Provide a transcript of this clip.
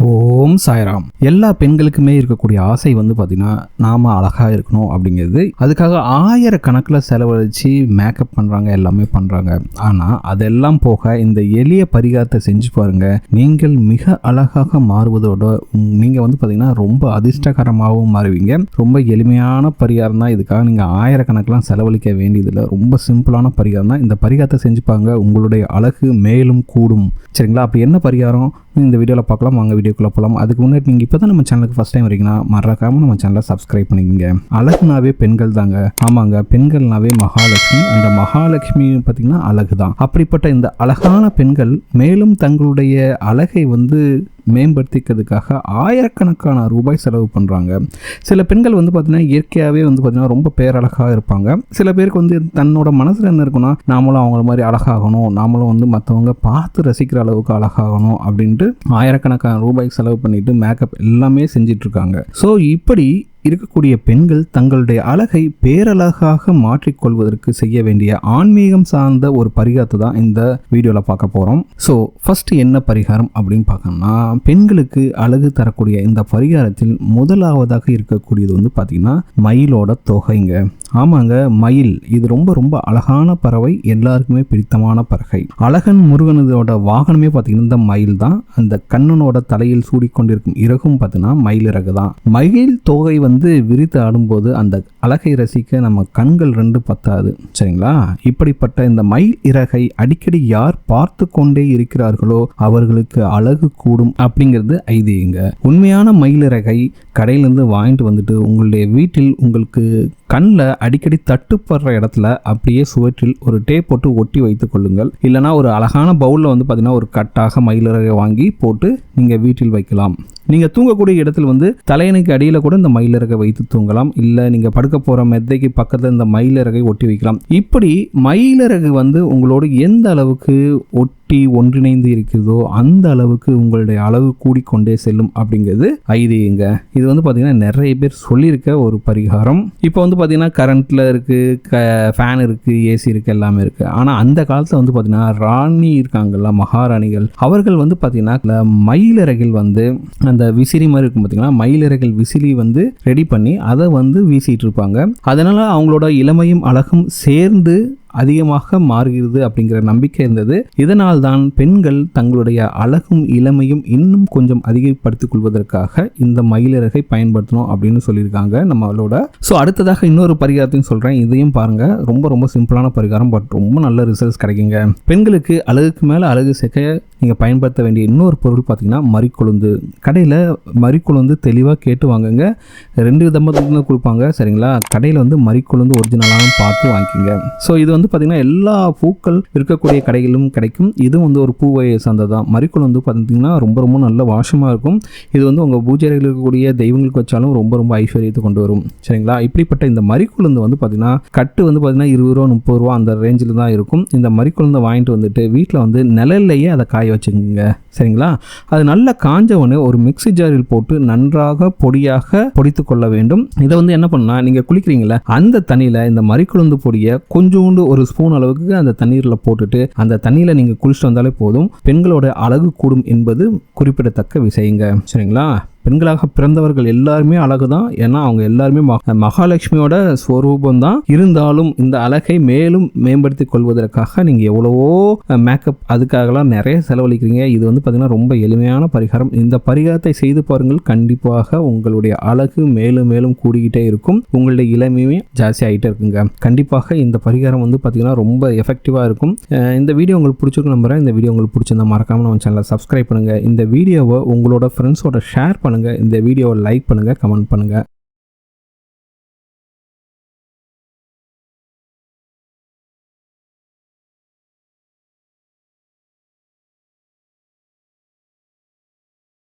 ஓம் சாய்ராம். எல்லா பெண்களுக்குமே இருக்கக்கூடிய ஆசை வந்து பார்த்தீங்கன்னா நாம அழகா இருக்கணும் அப்படிங்கிறது. அதுக்காக ஆயிரக்கணக்கில் செலவழித்து மேக்கப் பண்ணுறாங்க, எல்லாமே பண்ணுறாங்க. ஆனால் அதெல்லாம் போக இந்த எளிய பரிகாரத்தை செஞ்சு பாருங்க, நீங்கள் மிக அழகாக மாறுவதோட நீங்கள் வந்து பார்த்தீங்கன்னா ரொம்ப அதிர்ஷ்டகரமாகவும் மாறுவீங்க. ரொம்ப எளிமையான பரிகாரம் தான். இதுக்காக நீங்கள் ஆயிரக்கணக்கெலாம் செலவழிக்க வேண்டியதில்லை. ரொம்ப சிம்பிளான பரிகாரம் தான். இந்த பரிகாரத்தை செஞ்சு பாருங்க, உங்களுடைய அழகு மேலும் கூடும். சரிங்களா? அப்படி என்ன பரிகாரம் இந்த வீடியோவில் பார்க்கலாம். வாங்க வீடியோக்குள்ளே போகலாம். அதுக்கு முன்னாடி நீங்கள் இப்போ தான் நம்ம சேனலுக்கு ஃபஸ்ட் டைம் வரீங்கன்னா மறக்காமல் நம்ம சேனலை சப்ஸ்கிரைப் பண்ணிக்கங்க. அழகுனாவே பெண்கள் தாங்க. ஆமாங்க, பெண்கள்னாவே மகாலட்சுமி. அந்த மகாலட்சுமி பார்த்திங்கன்னா அழகு தான். அப்படிப்பட்ட இந்த அழகான பெண்கள் மேலும் தங்களுடைய அழகை வந்து மேம்படுத்திக்கிறதுக்காக ஆயிரக்கணக்கான ரூபாய் செலவு பண்ணுறாங்க. சில பெண்கள் வந்து பார்த்தீங்கன்னா இயற்கையாகவே வந்து பார்த்தீங்கன்னா ரொம்ப பேரழகாக இருப்பாங்க. சில பேருக்கு வந்து தன்னோட மனசில் என்ன இருக்குன்னா, நாமளும் அவங்கள மாதிரி அழகாகணும், நாமளும் வந்து மற்றவங்க பார்த்து ரசிக்கிற அளவுக்கு அழகாகணும் அப்படின்ட்டு ஆயிரக்கணக்கான ரூபாய் செலவு பண்ணிட்டு மேக்கப் எல்லாமே செஞ்சிட்டு இருக்காங்க. ஸோ இப்படி இருக்கக்கூடிய பெண்கள் தங்களுடைய அழகை பேரழகாக மாற்றிக்கொள்வதற்கு செய்ய வேண்டிய ஆன்மீகம் சார்ந்த ஒரு பரிகாரத்தை தான் இந்த வீடியோவில் பார்க்க போகிறோம். ஸோ ஃபர்ஸ்ட் என்ன பரிகாரம் அப்படின்னு பார்க்கணும்னா, பெண்களுக்கு அழகு தரக்கூடிய இந்த பரிகாரத்தில் முதலாவதாக இருக்கக்கூடியது வந்து பார்த்தீங்கன்னா மயிலோட தொகைங்க. ஆமாங்க, மயில் இது ரொம்ப ரொம்ப அழகான பறவை, எல்லாருக்குமே பிடித்தமான பறவை. அழகன் முருகனோட வாகனமே பார்த்தீங்கன்னா இந்த மயில் தான். அந்த கண்ணனோட தலையில் சூடிக்கொண்டிருக்கும் இறகும் பார்த்தீங்கன்னா மயில் இறகு தான். மயில் தொகை வந்து விரித்து ஆடும்போது அந்த அழகை ரசிக்க நம்ம கண்கள் ரெண்டு பத்தாது. சரிங்களா? இப்படிப்பட்ட இந்த மயில் இறகை அடிக்கடி யார் பார்த்து கொண்டே இருக்கிறார்களோ அவர்களுக்கு அழகு கூடும் அப்படிங்கிறது ஐதீகங்க. உண்மையான மயில் இறகை கடையிலேருந்து வாங்கிட்டு வந்துட்டு உங்களுடைய வீட்டில் உங்களுக்கு கண்ணில் அடிக்கடி தட்டுப்படுற இடத்துல அப்படியே சுவற்றில் ஒரு டேப் போட்டு ஒட்டி வைத்துக் கொள்ளுங்கள். இல்லைனா ஒரு அழகான பவுலில் வந்து பார்த்தீங்கன்னா ஒரு கட்டாக மயிலிறகை வாங்கி போட்டு நீங்கள் வீட்டில் வைக்கலாம். நீங்கள் தூங்கக்கூடிய இடத்துல வந்து தலையணைக்கு அடியில் கூட இந்த மயிலிறகை வைத்து தூங்கலாம். இல்லை நீங்கள் படுக்க போகிற மெத்தைக்கு பக்கத்தில் இந்த மயிலிறகை ஒட்டி வைக்கலாம். இப்படி மயிலிறகு வந்து உங்களோட எந்த அளவுக்கு ஒட்டி ஒன்றிணைந்து இருக்கிறதோ அந்த அளவுக்கு உங்களுடைய அளவு கூடிக்கொண்டே செல்லும் அப்படிங்கிறது ஐதீகங்க. இது வந்து பார்த்தீங்கன்னா நிறைய பேர் சொல்லியிருக்க ஒரு பரிகாரம். இப்போ வந்து பார்த்தீங்கன்னா கரண்ட்டில் இருக்குது, ஃபேன் இருக்குது, ஏசி இருக்குது, எல்லாமே இருக்குது. ஆனால் அந்த காலத்தில் வந்து பார்த்தீங்கன்னா ராணி இருக்காங்கல்ல, மகாராணிகள், அவர்கள் வந்து பார்த்தீங்கன்னா மயிலிறகில் வந்து அந்த விசிறி மாதிரி இருக்கும் பார்த்தீங்கன்னா, மயிலிறகில் விசிறி வந்து ரெடி பண்ணி அதை வந்து வீசிட்டு இருப்பாங்க. அதனால அவங்களோட இளமையும் அழகும் சேர்ந்து அதிகமாக மாறுகிறது அப்படிங்கிற நம்பிக்கை இருந்தது. இதனால் தான் பெண்கள் தங்களுடைய அழகும் இளமையும் இன்னும் கொஞ்சம் அதிகப்படுத்திக் கொள்வதற்காக இந்த மயிலிறகை பயன்படுத்தணும் அப்படின்னு சொல்லியிருக்காங்க நம்மளோட. ஸோ அடுத்ததாக இன்னொரு பரிகாரத்தையும் சொல்கிறேன், இதையும் பாருங்க. ரொம்ப ரொம்ப சிம்பிளான பரிகாரம், பட் ரொம்ப நல்ல ரிசல்ட்ஸ் கிடைக்குங்க. பெண்களுக்கு அழகுக்கு மேலே அழகு சேர்க்க நீங்கள் பயன்படுத்த வேண்டிய இன்னொரு பொருள் பார்த்தீங்கன்னா மறிக்கொழுந்து. கடையில் மறிக்கொழுந்து தெளிவாக கேட்டு வாங்குங்க. 2 விதமாக கொடுப்பாங்க. சரிங்களா? கடையில் வந்து மறிக்கொழுந்து ஒரிஜினலாக பார்த்து வாங்கிக்கோங்க. ஸோ இது வந்து பார்த்தீங்கன்னா எல்லா பூக்கள் இருக்கக்கூடிய கடைகளிலும் கிடைக்கும். இது வந்து ஒரு பூவையை சார்ந்ததான். மறிக்கொழுந்து பார்த்தீங்கன்னா ரொம்ப ரொம்ப நல்ல வாசமாக இருக்கும். இது வந்து உங்கள் பூஜைகளில் இருக்கக்கூடிய தெய்வங்களுக்கு வச்சாலும் ரொம்ப ரொம்ப ஐஸ்வர்யத்தை கொண்டு வரும். சரிங்களா? இப்படிப்பட்ட இந்த மறிக்கொழுந்து வந்து பார்த்தீங்கன்னா கட்டு வந்து பார்த்தீங்கன்னா 20 ரூபா 30 ரூபா அந்த ரேஞ்சில் தான் இருக்கும். இந்த மறிக்கொழுந்தை வாங்கிட்டு வந்துட்டு வீட்டில் வந்து நிழல்லையே அதை காய வச்சுக்கோங்க. சரிங்களா? அது நல்லா காஞ்சவனே ஒரு மிக்ஸி ஜாரில் போட்டு நன்றாக பொடியாக பொடித்து கொள்ள வேண்டும். இதை வந்து என்ன பண்ணா, நீங்கள் குளிக்கிறீங்களா அந்த தண்ணியில் இந்த மறிக்கொழுந்து பொடியை கொஞ்சோண்டு ஒரு ஸ்பூன் அளவுக்கு அந்த தண்ணீரில் போட்டுட்டு அந்த தண்ணியில் நீங்கள் குளிச்சுட்டு வந்தாலே போதும், பெண்களோட அழகு கூடும் என்பது குறிப்பிடத்தக்க விஷயங்க. சரிங்களா? பெண்களாக பிறந்தவர்கள் எல்லாருமே அழகு தான். ஏன்னா அவங்க எல்லாருமே மகாலட்சுமியோட ஸ்வரூபம் தான். இருந்தாலும் இந்த அழகை மேலும் மேம்படுத்தி கொள்வதற்காக நீங்கள் எவ்வளவோ மேக்கப் அதுக்காகலாம் நிறைய செலவழிக்கிறீங்க. இது வந்து பார்த்தீங்கன்னா ரொம்ப எளிமையான பரிகாரம். இந்த பரிகாரத்தை செய்து பாருங்கள், கண்டிப்பாக உங்களுடைய அழகு மேலும் மேலும் கூடிக்கிட்டே இருக்கும். உங்களுடைய இளமையுமே ஜாஸ்தி ஆகிட்டே இருக்குங்க. கண்டிப்பாக இந்த பரிகாரம் வந்து பார்த்தீங்கன்னா ரொம்ப எஃபெக்டிவாக இருக்கும். இந்த வீடியோ உங்களுக்கு பிடிச்சிருக்கு நம்புறேன். இந்த வீடியோ உங்களுக்கு பிடிச்சிருந்தா மறக்காம நம்ம சேனலை சப்ஸ்கிரைப் பண்ணுங்கள். இந்த வீடியோவை உங்களோட ஃப்ரெண்ட்ஸோட ஷேர் பண்ணுங்கள். இந்த வீடியோவை லைக் பண்ணுங்கள், கமெண்ட் பண்ணுங்கள்.